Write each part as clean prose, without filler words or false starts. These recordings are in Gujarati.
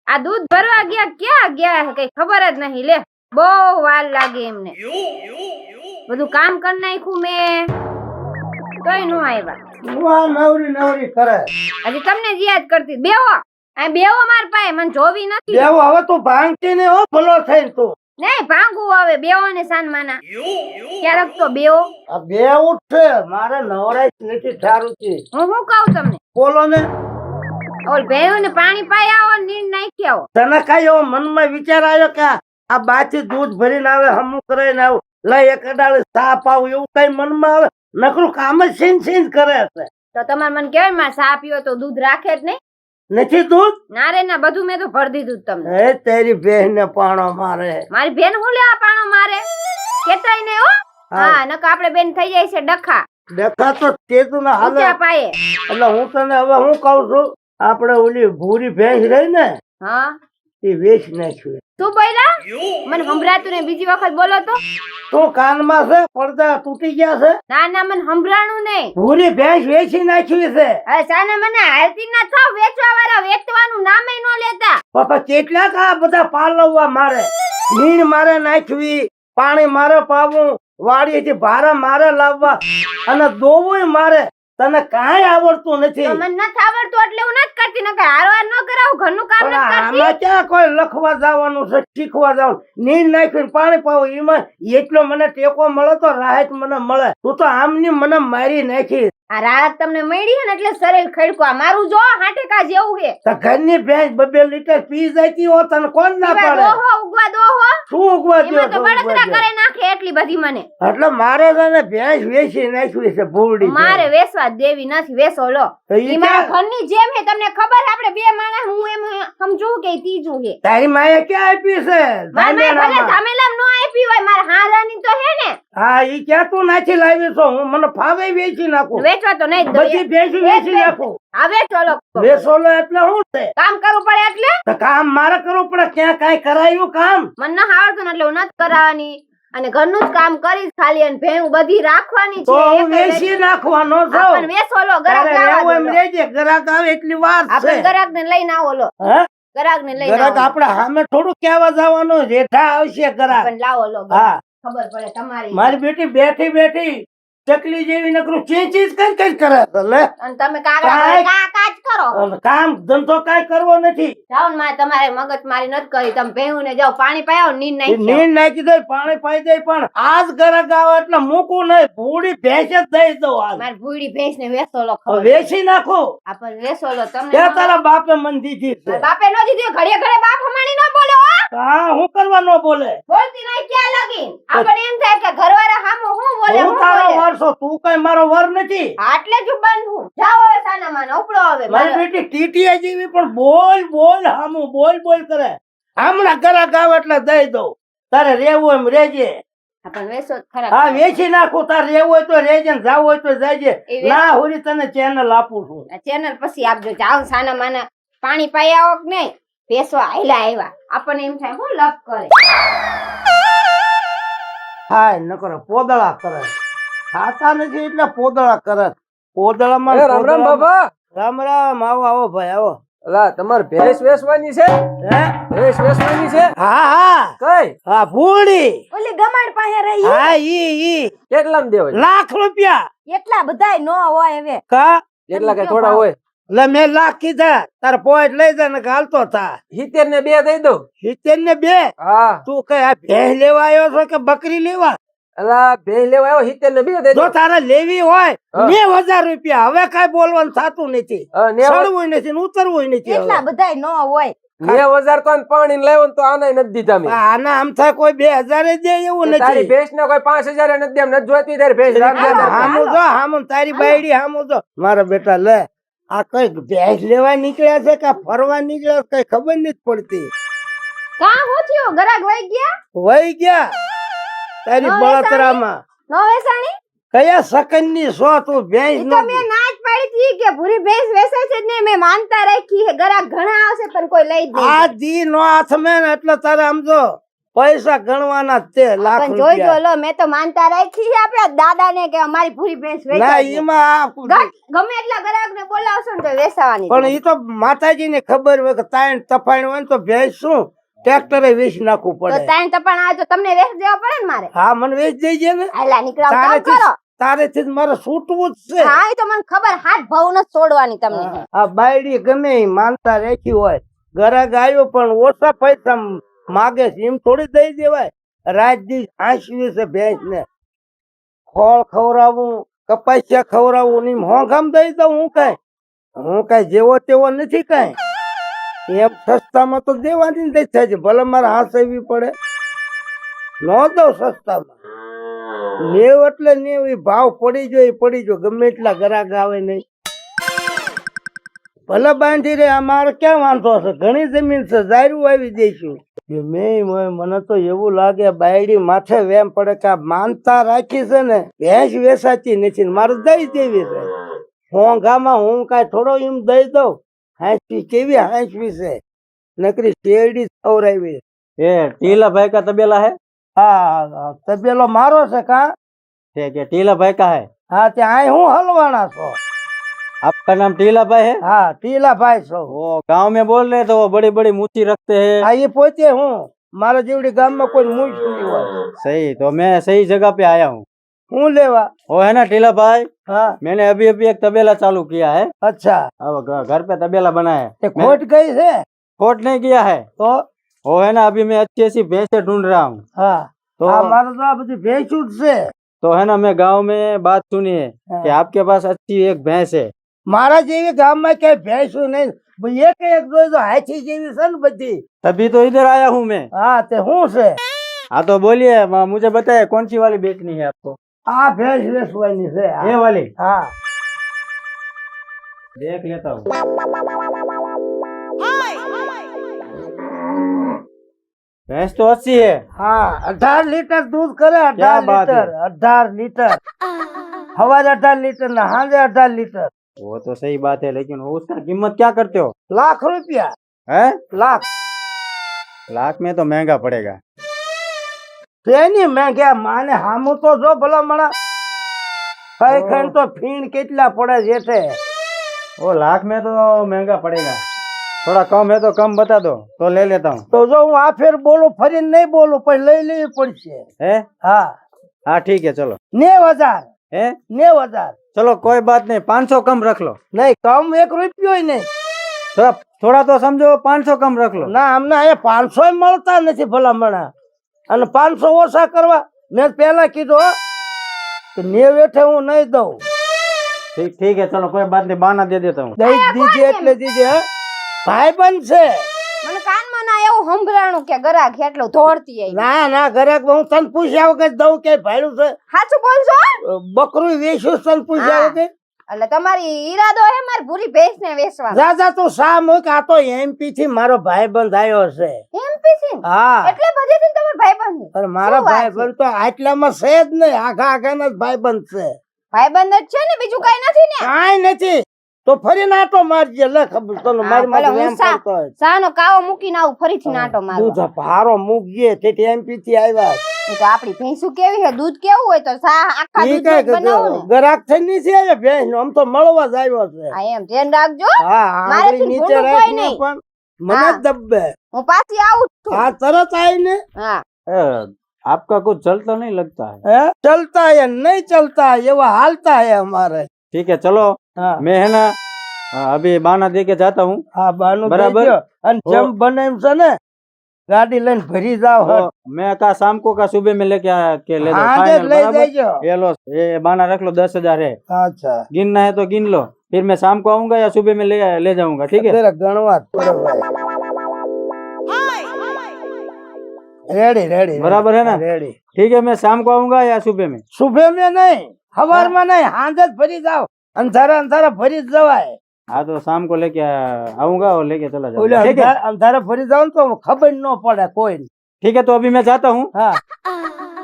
આ દૂધ ભરવા ગયા ક્યાં ગયા કઈ ખબર જ નહીં. લે બહુ વાર લાગે એમને. બધું કામ કરી નાખ્યું મેં કઈ નો આવ્યા. નવરી નવરી કરે હજી તમને જ યાદ કરતી. બેહો આ બેહો માર પાસે, મને જોવી નથી. બેવો હવે તું ભાંગતી ને હો ભલો થઈને તું. નહીં ભાંગવું હવે. બેહો ને સાનમાના ક્યારેક તો બેહો. આ બેવું જ છે મારે નવરાઈ નથી થારું છે. હું શું કહું તમને, બોલો ને ઓલ ભેયું ને પાણી પાઈ આવો, નીર નાખી આવો. તને કઈ એવો મનમાં વિચાર આવ્યો કે આ બાથી દૂધ ભરીને આવે હમું કરીને આવું લઈ એક અડાળે સાપ આવું એવું કઈ મનમાં આવે? નકરું કામ જ સીન સીન કરે છે. તો તમારે મને કહેવાય મારે સા પીવો તો દૂધ રાખે જ નહીં. નથી દૂધ? ના રે ના, બધું મેં તો ભરી દીધું જ તમને. એ તેરી બહેન ને પાણો મારે. મારી બેન હું લેવા પાણો મારે કેતાય ને હો. હા નકા આપણે બેન થઈ જાય છે ડખા દેખા તો તે તું ને હાલે. ઊંચા પાયે. એટલે હું તને હવે હું કઉ છું, આપણે ઓલી ભૂરી ભેંસ રહી ને હા એ વેચ નાખ્યું. તું બોલ્યા? મને સંભળાતું ને બીજી વખત બોલો તો. તું કાનમાં છે પડદા તૂટી ગયા છે? ના ના મને સંભળાણું નહીં. ભૂરી ભેંસ વેચી નાખી છે. અરે સાના મને હાલતી ના થાવ. વેચવા વાળા વેચવાનું નામે નો લેતા. બાપા કેટલાક આ બધા પાલવવા મારે, નીણ મારે નાખવી, પાણી મારે પાવું, વાડીએથી ભારા મારે લાવવા અને દોવું મારે. તને કાંઈ આવડતું નથી. મને નથી આવડતું એટલે હું નથી કરતી. નકર હારવાર ન કરાવું, ઘરનું કામ પણ નથી કરતી. આમાં ક્યાં કોઈ લખવા જવાનું છે, શીખવા જવાનું? નીણ નાખીને પાણી પાવું એમાં એટલો મને ટેકો મળે તો રાહત મને મળે. તું તો આમની મને મારી નાખી. આ રાહત તમને મળી છે ને એટલે શરીર ખડકો. આ મારું જો હાટેકા જેવું છે. તો ઘરની ભેંસ 2 લીટર પી જતી હો, તને કોણ ના પાડે? દોહો ઉગવા દોહો શું ઉગવા એમાં તો બળતરા દ્યો? કરે નાખે એટલી બધી મને. એટલે મારે તને ભેંસ વેચી નાખવી છે ભૂરડી. મારે વેસવા દેવી નથી. વેસો લો. તો ઈ ઈ મારા ઘરની જેમ છે. તમને ખબર આપણે બે માણસ, હું એમ સમજુ કે ત્રીજું છે. તારી માએ ક્યાં આપી છે? મારી માએ ભલે ધામેલામાં. ધામેલામ નો આપી હોય, મારા હારાની તો હે ને. હા ઈ ક્યાં તું નાખી લાવી છો? હું મને ફાવે વેચી નાખું. વેચવા તો નહીં જ દઉં. બધી ભેંસી વેચી નાખું. હા વેચો લો. વેચોલો એટલે શું છે? કામ કરવું પડે એટલે. તો કામ મારે કરવું પડે. ક્યાં કાંઈ કરાયું કામ? મને ના આવડતું ને એટલે હું નથી કરાવવાની. અને ઘરનું જ કામ કરીશ ખાલી. અને ભેણું બધી રાખવાની તો છે. હું વેચી નાખવાનો છું. પણ વેચો લો. ગરાક તારે લાવવા રહેવું એમ દો લો. રહેજે. ગ્રાહક આવે એટલી વાર આપણે છે. ગરાક ને લઈને આવો લો. હે? ગરાક ને લઈને ગ્રાહક આવો. આપણે સામે થોડું કહેવા જવાનું. જેઠા આવશે ગ્રાહક. પણ લાવો લો. હા ખબર પડે તમારી. મારી બેટી બેઠી બેઠી ચકલી જેવી નકરું ચીંચી કઈ કઈ કરે છે. લે અને તમે કાગડા કાંઈ- કાજ કરો. અને કામ ધંધો કાંઈ કરવો નથી. જાઓ ને મારે તમારે મગજ મારી નથી કરી. તમે ભેહું ને જાઓ પાણી પાયો નીંદ એ નાખી નીણ નાખી દે, પાણી પાઈ દે, પણ આજ ગરક આવે એટલે મૂકું નહીં. ભૂડી ભેંસ જ દઈ દઉં આજ. મારી ભૂડી ભેંસ ને વેસો લો. હવે ખબર વેચી નાખું. આપણ વેસો લો. તમને ત્યાં તારા બાપે મન દીધી છે. મારા બાપે નો દીધું. ઘડીએ ઘડે બાપ હમાણી નો બોલો હો. હા હું કરવા ન બોલે? બોલતી નહીં ક્યાં લગી. આપણે એમ થાય કે ઘરવાળા હામો હું બોલે હું હું તારો બોલે. વર છું, તું કઈ મારો વર નથી. આટલે જ બંધ હું. જાઓ હવે સાના માના ઉપડો હવે. મારી બેટી ટીટીયા જેવી પણ બોલ બોલ હામું બોલ બોલ કરે. હમણાં ગરક આવે એટલે દઈ દઉં. તારે રેવું એમ રેજે. આપણ વેસો જ ખરા. હા વેચી નાખું. તારે રેવું હોય તો રેજે ને જાવું હોય તો જાજે. એ વેચ- ના હોરી તને ચેનલ આપું છું. આ ચેનલ પછી આપજો. જાઓ સાના માના પાણી પાઈ આવો કે નહીં. ભેસો આયલા આવ્યા. આપણને એમ થાય હું લપ કરે. હાય નકર પોદળા કરે. ખાતા નથી એટલે પોદળા કરે. પોદળામાં એ રામ રામ બાબા. રામ રામ. આવો આવો ભાઈ આવો. અલા તમારે ભેંસ વેચવાની છે? હે? ભેંસ વેચવાની છે? હા હા કઈ? હા ભૂડી. ઓલી ગમાડ પાસે રહી. હા ઈ કેટલામાં દેવાય? ₹1,00,000 એટલા બધાય નો હોય હવે. કા? એટલા કઈ થોડા હોય? એટલે મેં લાખ કીધા. તાર પોઈન્ટ લઈ જા ને હાલતો થા. 70 ને 2 દઈ દઉં. 70 ને 2. હા. તું કઈ આ ભેંસ લેવા આવ્યો છો કે બકરી લેવા? અલા ભેંસ લેવા આવ્યો 70 ને 2 દઈ જો દઉં. તારે લેવી હોય હા. ₹90,000. હવે કઈ બોલવાનું થતું નથી. હા, 90 ચડવું નથી ને ઉતરવું નથી. હવે. બધાય નો હોય. 90,000 તો આને પાણી ને લાવ્યો ને તો આને નથી દીધા મેં. આના આમ થાય કોઈ 2,000 દે એવું તારી નથી. ભેંસ ને કોઈ 5,000 નથી દે એમ નથી જોઈતી તારી ભેંસ રામ રામ. હામું જો હામું તારી બાયડી હામું જો. મારા બેટા લે આ કઈ ભેંસ લેવા નીકળ્યા છે કે ફરવા નીકળ્યા છે કઈ ખબર નથી પડતી. કા હું થયો? ગરાક વઈ ગયા? વહી ગયા તારી હવે બળતરામાં. નો વેસાણી? કયા સકનની છો તું? ભેંસ ઈ તો મેં નાચ પાડી હતી કે ભૂરી ભેંસ વેચાય છે જ નહીં. મેં માનતા રાખી છે. ગરાક ઘણા આવશે પણ કોઈ લઈ જ આ નહીં. દી નો હાથ મેં એટલે તારે સમજો પૈસા ગણવાના જ તે લાખ પણ જોઈજો રૂપિયા લો મેં તો માનતા રાખી છે આપણા દાદાને કે અમારી પૂરી ભેંસ ના વેચાઈ છે. એમાં ગમે એટલા ગ્રાહકને બોલાવશો ને તો વેચાવાની પણ એ તો માતાજી ને ખબર હોય કે તાણ તફાણ હોય ને તો ભેંસ શું ટ્રેક્ટરે વેચી નાખવું તો પડે તાણ તપણ આવે તો તમને વેચ દેવા પડે ને મારે હા મને વેચ દેજે ને આલા નીકળો કામ તારેથી કરો તારેથી જ મારે છૂટવું જ છે હા એ તો મને ખબર હાથ ભાવ ન છોડવાની તમને આ બાયડી ગમે ઈ માનતા રાખી હોય ગ્રાહક આવ્યો પણ ઓછા પૈસા માગે છે એમ થોડી દઈ દેવાય રાત દી આંસવી છે ભેંસ ને ખોળ ખવડાવું કપાસિયા ખવડાવું ને હોંગામ દઈ દઉં હું કઈ જેવો તેવો નથી કઈ એમ સસ્તામાં તો દેવાની જ થાય છે ભલે મારે હાંસવી પડે ન દઉં સસ્તામાં નેવ એટલે નેવ ઈ ભાવ પડી જો ગમે એટલા ગ્રાહક આવે નહીં ભલે બાંધી રે અમારે ક્યાં વાંધો છે ઘણી જમીન છે જાયરું આવી દઈશું મને તો એવું લાગે બાયડી માથે વેમ પડે કે આ માનતા રાખી છે ને ભેંસ વેસાતી નથી ને મારે દઈ દેવી છે હોંઘામાં હું કાંઈ થોડો એમ દઈ દઉં હાંસવી કેવી હાંસવી છે નકરી શેરડી ખવડાવી ये टीला भाई का तबेला है હા તબેલો મારો છે કા ठीक है टीला भाई का है હા ત્યાં હું હલવાના છો आपका नाम टीला भाई है હા ટીલાભાઈ છો वो गांव में बोल रहे तो वो बड़ी बड़ी मूर्ति रखते हैं હા એ પોતે હું મારા જેવડી ગામમાં કોઈ મૂછ નહીં હોય सही तो मैं सही जगह पे आया हूँ હું લેવા वो है ना टीला भाई હા मैंने अभी अभी एक तबेला चालू किया है અચ્છા अब घर पे तबेला बना है તે ખોટ ગઈ છે खोट नहीं किया है તો वो है ना अभी मैं अच्छी अच्छी भैंसे ढूंढ रहा हूँ હા तो આ મારે તો આ બધી ભેંસું જ છે तो है ना मैं गांव में बात सुनी है कि आपके पास अच्छी एक भैंस है મારા જેવી ગામમાં ક્યાંય ભેંસું નહીં ભાઈ એક જોઈ તો હાથી જેવી છે ને બધી तभी तो इधर आया हूँ मैं હા તે શું છે हाँ तो बोलिए मुझे बताइए कौन सी वाली बेचनी है आपको આ ભેંસ વેચવાની છે ये वाली હા देख लेता हूँ भैंस तो अच्छी है હા 18 લીટર દૂધ કરે क्या 18 बात લીટર 18 લીटर સવારે 18 લીટર ને સાંજે 18 લીટર वो तो सही बात है लेकिन उसका कीमत क्या करते हो લાખ રૂપિયા है લાખ लाख में तो महंगा पड़ेगा તેની મેં ગયા માને હામું તો જો ભલા મણા કઈ કઈ તો ફીણ કેટલા પડે જેઠે वो लाख में तो महंगा पड़ेगा थोड़ा कम है तो कम बता दो तो ले लेता हूँ તો જો હું આ ફેર બોલું ફરીને નહીં બોલું પછી લઈ લેવી પડશે है હા हाँ ठीक है चलो 90,000 है 90,000 चलो कोई बात नहीं 500 कम रख लो નહીં કમ 1 રૂપિયો નહીં थोड़ा थोड़ा तो समझो 500 कम रख लो ના અમને અહીંયા 500 મળતા નથી ભલા મણા અને 500 ઓછા કરવા મેં પહેલા કીધું હો કે 90 હેઠે હું નહીં દઉં ठीक ठीक है चलो कोई बात नहीं बहाना दे देता हूँ દઈ દીધી એટલે દીધી હે ભાઈબંધ છે મને કાનમાં ના એવું સંભળાણું કે ગરાક એટલું દોડતી આવી ના ના ઘરે હું તને પૂછ્યા વગર દઉં કે ભાડું છે સાચું બોલજો બકરું વેચ્યું તને પૂછ્યા હા. વગર એટલે તમારી ઈરાદો હે મારી પૂરી ભેંસ ને વેચવાનો દાદા તું શા મૂક આ તો એમપી થી મારો ભાઈબંધ આવ્યો છે એમપીસી હા એટલે બધેથી તમારો ભાઈબંધ છે પણ મારા શું વાત છે? ભાઈબંધ તો આટલામાં છે જ નહીં આખા આખાના જ ભાઈબંધ છે ભાઈબંધ જ છે ને બીજું કઈ નથી ને કાંઈ નથી તો ફરી નાટો મારજે લે ખબર તને મારી ભલે માથે હું એમ કરતો હોય. સાનો કાવો મૂકીને આવું ફરીથી નાટો મારવા દૂધ ભારો મૂકજે તેથી એમપી થી આવ્યા એ તો આપણી ભેંસું કેવી છે દૂધ કેવું હોય તો સા આખા ઈ દૂધ કઈ બનાવો ને ગરાક થઈ ની છે આજે ભેંસ નું આમ તો મળવા જ આવ્યો છે હા એમ ધ્યાન રાખજો હા મારેથી આંગળી નીચે ભૂંડું રાખ કોઈ ને નહીં. પણ મને હા. જ દબ્બે હું પાછી આવું જ છું હા તરત આવીને હા आपका कुछ चलता नहीं लगता है હે ચલતા હે નહીં ચલતા એવા હાલતા હે અમારે ठीक है चलो હા मैं है ना अभी बहाना दे के जाता हूँ હા બાનું બરાબર. દઈ દ્યો. અને ઓ. જમ બનાવ્યું છે ને ગાડી લઈને ભરી જાવ तो मैं कहा शाम को का सुबह में लेके के ले जाओ આજે જ फाइनल લઈ बराबर જજો ये लो ये बहाना रख लो 10,000 है અચ્છા गिनना है तो गिन लो फिर मैं शाम को आऊंगा या सुबह में ले जाऊंगा ठीक है અત્યારે ગણવા જ પડે ભાઈ રેડી રેડી બરાબર હે ને? રેડી ठीक है मैं शाम को आऊंगा या सुबह में સુબહ મેં નહીં સવારમાં નહીં સાંજે જ ભરી જાવ અંધારા અંધારા ભરી જ જવાય हाँ तो शाम को लेके आऊंगा और लेके चला ઓલે जाऊंगा ठीक है અંધારા ભરી જાવ ને તો ખબર ન પડે કોઈ ठीक है तो अभी मैं जाता हूँ હા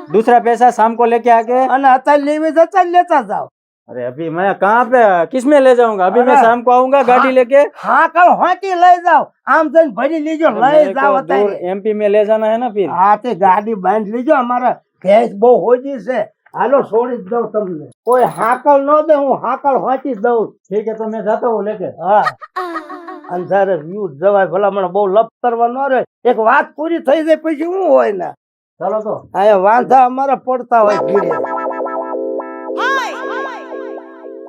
दूसरा पैसा शाम को लेके आके અને અત્યારે લેવી જતા લેતા જાવ अरे अभी मैं कहाँ पे किस में ले जाऊंगा? अभी मैं अरे, शाम को आऊंगा गाड़ी हाँ। लेके। હા કલ હોતી લઈ જાઓ આમ જઈને ભરી લીજો લઈ मेरे જાઓ को दूर અત્યારે एमपी में ले जाना है ना फिर। હા તે ગાડી બાંધી લીજો અમારા ભેંસ બહુ હોજી છે હાલો છોડી જ દઉં તમને કોઈ હાકલ ન દે હું હાકલ હોતી જ દઉં ठीक है तो मैं जाता हूँ लेके। હા અંધારે વ્યૂ જવાય ભલા મને બહુ લપ કરવા ન રહે એક વાત પૂરી થઈ જાય પછી શું હોય ને चलो तो। અહીંયા વાંધા અમારા પડતા હોય ધીરે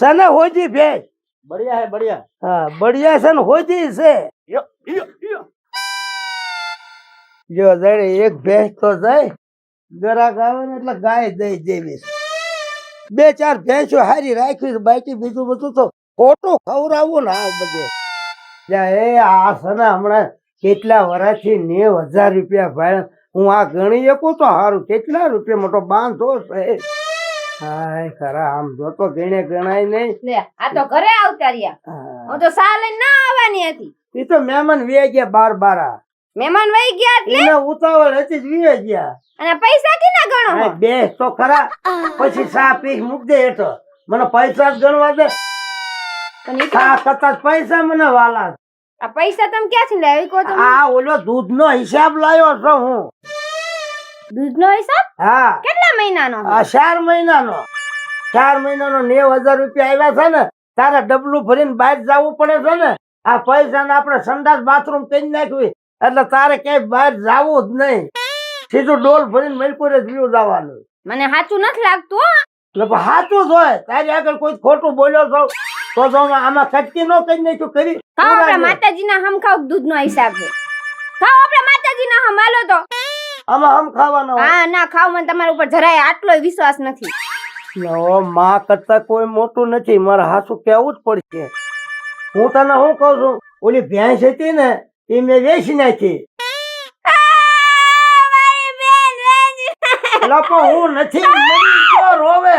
છે ને હોજી ભેંસ बढ़िया है बढ़िया। હા બઢિયા છે ને હોજી છે જો જયારે એક ભેંસ તો જાય ગરાક આવે ને એટલે ગાય દઈ દેવી બે ચાર ભેંસો હારી રાખી બાકી બીજું બધું તો ખોટું ખવડાવવું ને આ બધે જ્યાં એ આ છે ને હમણાં કેટલા વર્ષથી 90,000 રૂપિયા ભાઈ હું આ ગણી શકું તો સારું કેટલા રૂપિયા મોટો બાંધો છે હાય ખરા આમ જોતો ગણે ગણાય નહીં લે આ તો ઘરે આવતા રહ્યા હા. હું તો સા લઈને ના આવવાની હતી ઈ તો મહેમાન વે ગયા બાર મહેમાન વહી ગયા એટલે એને ઉતાવળ હતી જ વે ગયા અને પૈસા કેના ગણો હા, બે તો ખરા પછી સા પીસ મૂક દે હેઠો મને પૈસા જ ગણવા દે પણ ઈ તો- સા કરતા પૈસા મને વાલા આ પૈસા તમે ક્યાંથી લાવી કહો તો આ ઓલો દૂધ નો હિસાબ લાવ્યો છું હું દૂધનો હિસાબ હા કેટલા મહિનાનો આ 4 મહિનાનો 4 મહિનાનો 90,000 રૂપિયા આવ્યા છે ને તારે ડબલું ભરીને બહાર જવું પડે છે ને આ પૈસા ને આપણે સંડાસ બાથરૂમ કરી નાખ્યું એટલે તારે ક્યાંય બહાર જવું જ નહીં સીધું ડોલ ભરીને મલકુરે જ લ્યું જવાનું મને સાચું નથી લાગતું હો. એટલે પણ સાચું જ હોય તારી આગળ કોઈ ખોટું બોલ્યો છો તો જો આમાં ખટકી ન કરી નાખ્યું કરી ખાઓ આપણે માતાજીના હમ ખાવ દૂધનો હિસાબ છે ખાઓ આપણે માતાજીના હમ હાલો તો આમાં આમ ખાવાનો હોય. હા ના ખાવ મને તમારા ઉપર જરાય આટલો વિશ્વાસ નથી નો માં કરતા કોઈ મોટું નથી મારે હાસું કેવું જ પડશે હું તને શું કહું છું ઓલી ભેંસ હતી ને એ મેં વેચી નાખી એટલે પણ હું નથી મરી ગયો રોવે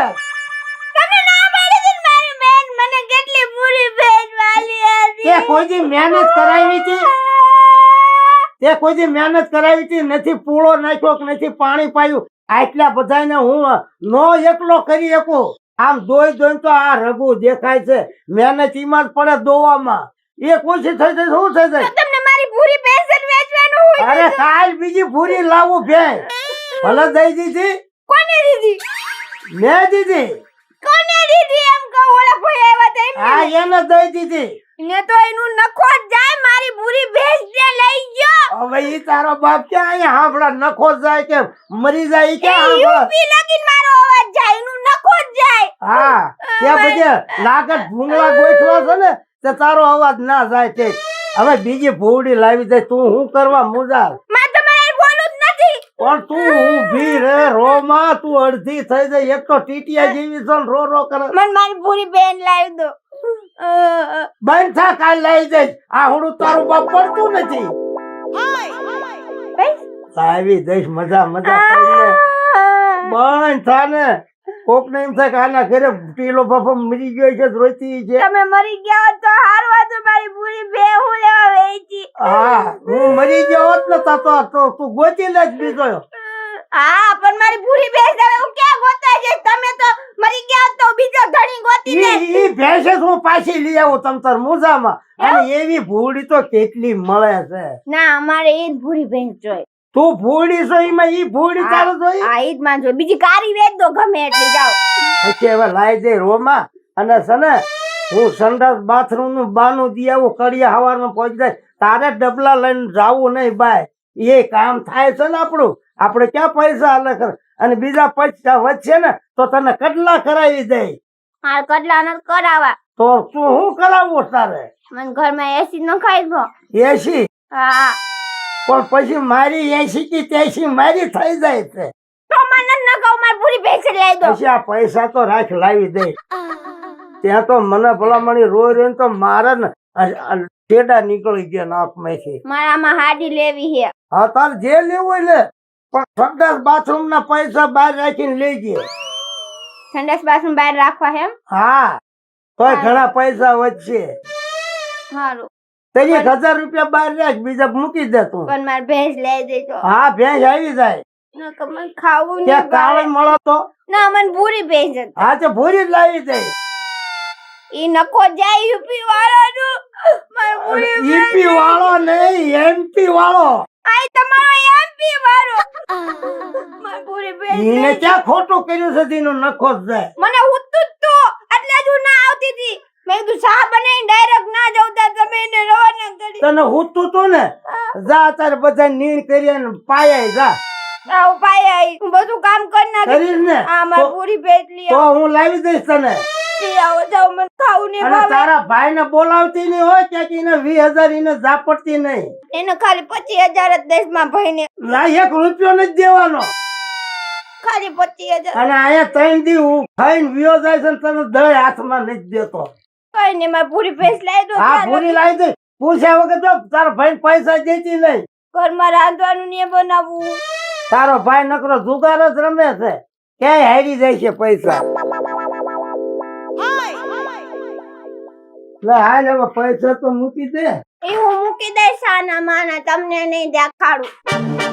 તે કોઈ દી મહેનત કરાવી હતી તે કોઈ દી મહેનત કરાવી હતી નથી પૂળો નાખ્યો કે નથી પાણી પાયું આટલા બધાને હું નો એકલો કરી શકું આમ દોઈ દોઈ તો આ રઘુ દેખાય છે મહેનત ઈમાં જ પડે દોવામાં એક ઓછી થઈ જાય શું થઈ જાય તમને મારી પૂરી પેન્શન વેચવાનું હોય અરે કાલ બીજી પૂરી લાવું ભેંસ ભલે દઈ દીધી કોને દીધી મેં દીધી કોને દીધી એમ કહો ઓલા ભાઈ આવ્યા હા હતા એમને એને દઈ દીધી ને તો એનું નખો જ જાય મારી પૂરી ભેંસ ને લઈ ગયો હવે ઈ તારો બાપ ક્યાં અહીંયા હાંભળા નખો જાય કે મરી જાય ઈ ક્યાં હાંભળે? યુપી લગીન મારો અવાજ જાય એનું નખો જ જાય હા ત્યાં બધે લાગત ભૂંગળા ગોઠવા છે ને તે તારો અવાજ ના જાય તે હવે બીજી ભૂડી લાવી દે તું શું કરવા મુજાર માં તમારે બોલું જ નથી પણ તું ઊભી રે રોમાં તું અડધી થઈ જાય એક તો ટીટિયા જેવી છે ને રો રો કરે મને મારી પૂરી બેન લાવી દો બંધ થા કાલ લઈ જઈશ આ હુડું તારું બાપ પડતું નથી લાવી દઈશ મજા મજા કરીને બંધ થા ને કોક ને એમ થાય કે આના ઘરે ટીલો બાપો મરી ગયો છે રોતી છે તમે મરી ગયા હોત તો હારું હતું મારી પૂરી બે હું લેવા વેચી હા હું મરી ગયો હોત ને તો તું ગોતી લે બીજો હા પણ મારી પૂરી બેસ હવે હું ક્યાં ગોતા જઈશ તમે તો મરી ગયા હોત તો બીજો ધણી ગોતી લે ઈ ભેંસે જ હું પાછી લઈ આવું તમ તાર મુજામાં અને એવી ભૂડી તો કેટલી મળે છે ના અમારે એ જ પૂરી બેંસ જોઈ તું ભૂડી છો એમાં ઈ ભૂડી તારે જોઈ આ ઈ જ માં જોઈ બીજી કારી વેચ દો ગમે એટલી જાઓ પછી હવે લાઈ દે રોમાં અને છે ને હું સંડાસ બાથરૂમ નું બાનું દી આવું કડિયા હવારમાં પહોંચી જાય તારે ડબલા લઈને જાવું નહીં બાય એ કામ થાય છે ને આપણું આપણે ક્યાં પૈસા હાલે કરે અને બીજા પૈસા વધશે ને તો તને કડલા કરાવી દે મારે કડલા ન કરાવા તો તું શું કરાવવું તારે મને ઘરમાં એસી ન ખાઈ દો 80 હા પણ પછી મારી 80 કે 83 મારી થઈ જાય છે તો મને ન કહો મારી પૂરી બેસ લઈ દો પછી આ પૈસા તો રાખ લાવી દે ત્યાં તો મને ભલામણી રોઈ રોઈને તો મારા ને ટેડા નીકળી ગયા નાકમાંથી મારામાં હાડી લેવી છે હા તાર જે લેવું હોય લે પણ સંડાસ બાથરૂમ ના પૈસા બહાર રાખીને લઈ ગયા સંડાસ બાથરૂમ બહાર રાખવા હે એમ હા તોય ઘણા પૈસા વધશે સારું તઈ 1000 રૂપિયા બહાર રાખ બીજા મૂકી દે તું પણ મારે ભેંસ લઈ દેજો હા ભેંસ આવી જાય ન કે મને ખાવું ત્યાં નહીં કાળે ભાવે. મળો તો ના મને પૂરી ભેંસ જ હા તો ભૂરી જ લાવી દે ઈ નખો જાય યુપી વાળાનું મારી પૂરી ઈપી વાળો નહીં એમપી વાળો આઈ તમારો એમપી વાળો મારી પૂરી એને બેન ક્યાં ખોટું કર્યું છે તેનો નખો જ જાય મને ઉતું તો એટલે જ હું ના આવતી હતી મેં કીધું ચા બનાવીને ડાયરેક્ટ ના જવતા તમે એને રવાના કરી તને હુતું તો ને જા તારે બધા નીણ કરી ને પાયા જા આ ઉપાય આઈ હું બધું કામ કરી નાખી કરીશ ને આ મારી તો- પૂરી પેટલી તો હું લાવી દઈશ તને આવો જાવ મને ખાવું ને અને તારા ભાઈ ને બોલાવતી નહીં હોય ક્યાંક એને 20,000 એને ઝાપડતી નહીં એને ખાલી 25,000 જ દેશમાં ભાઈને ના 1 રૂપિયો નથી દેવાનો ખાલી 25,000 અને અહીંયા 3 દી હું ખાઈને વિયો જાય છે ને તને દહીં હાથમાં નથી દેતો કઈ નહીં મારી પૂરી પેસ લાવી દો હા પૂરી લાવી દઈશ પૂછ્યા વગર જો તારા ભાઈ પૈસા દેતી નહીં ઘરમાં રાંધવાનું ને બનાવવું તારો ભાઈ નકરો જુગાર જ રમે છે ક્યાંય હારી જાય છે પૈસા લે હાલ હવે પૈસા તો મૂકી દે એ હું મૂકી દઈશ આના માના તમને નહીં દેખાડું